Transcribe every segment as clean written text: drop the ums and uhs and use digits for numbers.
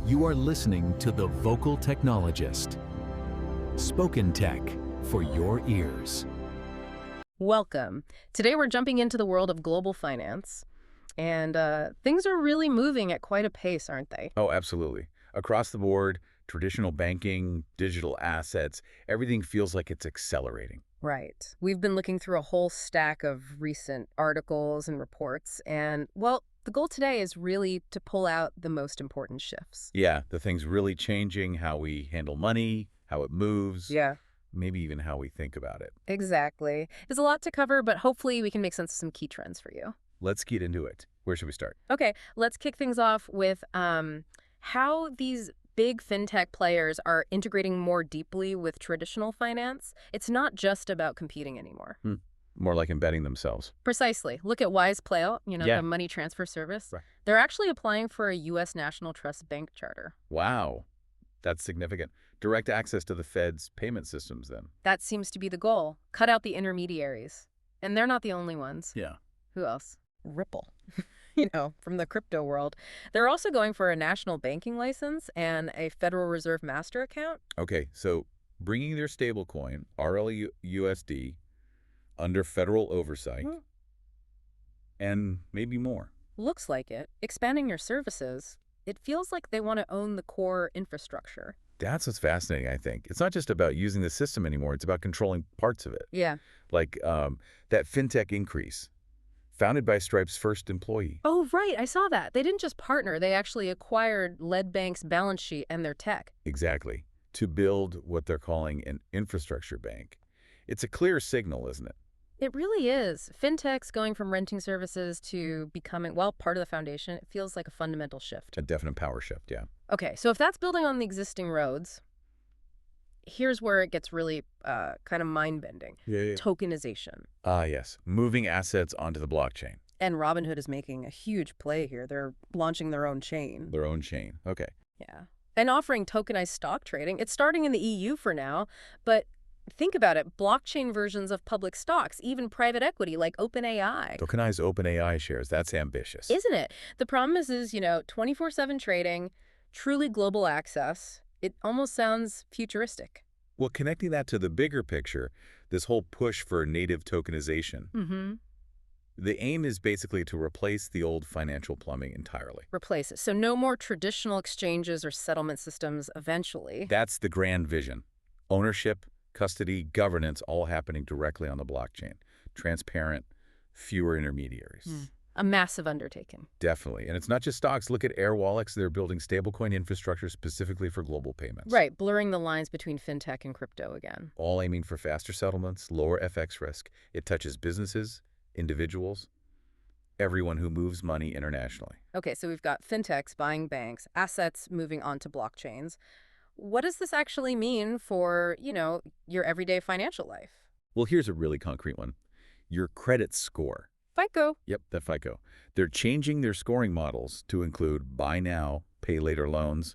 You are listening to The Vocal Technologist. Spoken tech for your ears. Welcome. Today we're jumping into the world of global finance. And things are really moving at quite a pace, aren't they? Oh, absolutely. Across the board, traditional banking, digital assets, everything feels like it's accelerating. Right. We've been looking through a whole stack of recent articles and reports. And, well, the goal today is really to pull out the most important shifts. Yeah, the thing's really changing how we handle money, how it moves, Yeah. maybe even how we think about it. Exactly. There's a lot to cover, but hopefully we can make sense of some key trends for you. Let's get into it. Where should we start? Okay, let's kick things off with how these big fintech players are integrating more deeply with traditional finance. It's not just about competing anymore. More like embedding themselves. Precisely. Look at Wise Playout, Yeah. the money transfer service. Right. They're actually applying for a U.S. National Trust Bank charter. Wow, that's significant. Direct access to the Fed's payment systems then. That seems to be the goal. Cut out the intermediaries. And they're not the only ones. Yeah. Who else? Ripple. From the crypto world. They're also going for a national banking license and a Federal Reserve master account. Okay, so bringing their stablecoin, RLUSD, under federal oversight, and maybe more. Looks like it. Expanding your services. It feels like they want to own the core infrastructure. That's what's fascinating, I think. It's not just about using the system anymore. It's about controlling parts of it. Yeah. Like that FinTech increase, founded by Stripe's first employee. Oh, right. I saw that. They didn't just partner. They actually acquired Lead Bank's balance sheet and their tech. Exactly. To build what they're calling an infrastructure bank. It's a clear signal, isn't it? It really is. Fintech's going from renting services to becoming, part of the foundation. It feels like a fundamental shift. A definite power shift, yeah. Okay, so if that's building on the existing roads, here's where it gets really kind of mind-bending. Yeah. Tokenization. Ah, yes. Moving assets onto the blockchain. And Robinhood is making a huge play here. They're launching their own chain. Their own chain. Okay. Yeah. And offering tokenized stock trading. It's starting in the EU for now, but think about it. Blockchain versions of public stocks, even private equity like OpenAI. Tokenized OpenAI shares. That's ambitious. Isn't it? The problem is 24/7 trading, truly global access. It almost sounds futuristic. Well, connecting that to the bigger picture, this whole push for native tokenization, the aim is basically to replace the old financial plumbing entirely. Replace it. So no more traditional exchanges or settlement systems eventually. That's the grand vision. Ownership, custody, governance, all happening directly on the blockchain. Transparent, fewer intermediaries. A massive undertaking. Definitely. And it's not just stocks. Look at Airwallex. They're building stablecoin infrastructure specifically for global payments. Right, blurring the lines between fintech and crypto again. All aiming for faster settlements, lower FX risk. It touches businesses, individuals, everyone who moves money internationally. Okay, so we've got fintechs buying banks, assets moving onto blockchains. What does this actually mean for, your everyday financial life? Well, here's a really concrete one. Your credit score. FICO. Yep, the FICO. They're changing their scoring models to include buy now, pay later loans,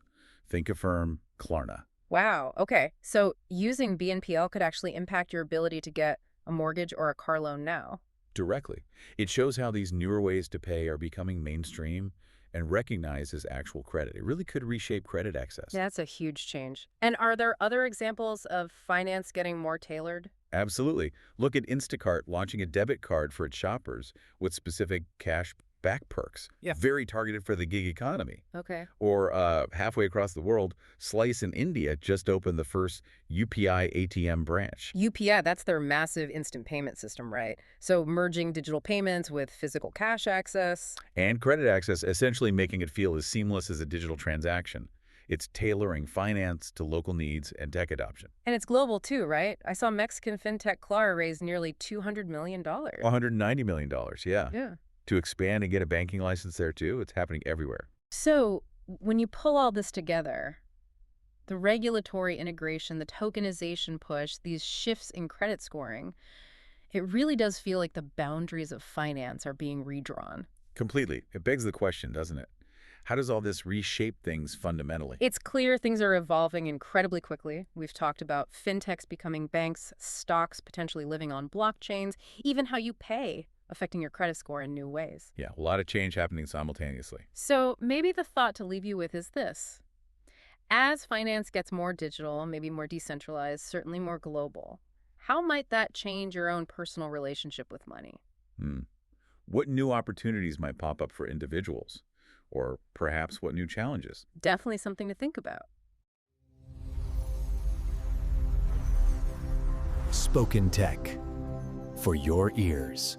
Thinkific, Klarna. Wow, okay. So using BNPL could actually impact your ability to get a mortgage or a car loan now. Directly. It shows how these newer ways to pay are becoming mainstream and recognized as actual credit. It really could reshape credit access. Yeah, that's a huge change. And are there other examples of finance getting more tailored? Absolutely. Look at Instacart launching a debit card for its shoppers with specific cash back perks. Yeah. Very targeted for the gig economy. Okay. Or halfway across the world, Slice in India just opened the first UPI ATM branch. UPI, that's their massive instant payment system, right? So merging digital payments with physical cash access. And credit access, essentially making it feel as seamless as a digital transaction. It's tailoring finance to local needs and tech adoption. And it's global too, right? I saw Mexican fintech Klarna raise nearly $200 million. $190 million, yeah. Yeah. To expand and get a banking license there too, it's happening everywhere. So when you pull all this together, the regulatory integration, the tokenization push, these shifts in credit scoring, it really does feel like the boundaries of finance are being redrawn. Completely. It begs the question, doesn't it? How does all this reshape things fundamentally? It's clear things are evolving incredibly quickly. We've talked about fintechs becoming banks, stocks potentially living on blockchains, even how you pay affecting your credit score in new ways. Yeah, a lot of change happening simultaneously. So maybe the thought to leave you with is this. As finance gets more digital, maybe more decentralized, certainly more global, how might that change your own personal relationship with money? Hmm. What new opportunities might pop up for individuals? Or perhaps what new challenges? Definitely something to think about. Spoken Tech for your ears.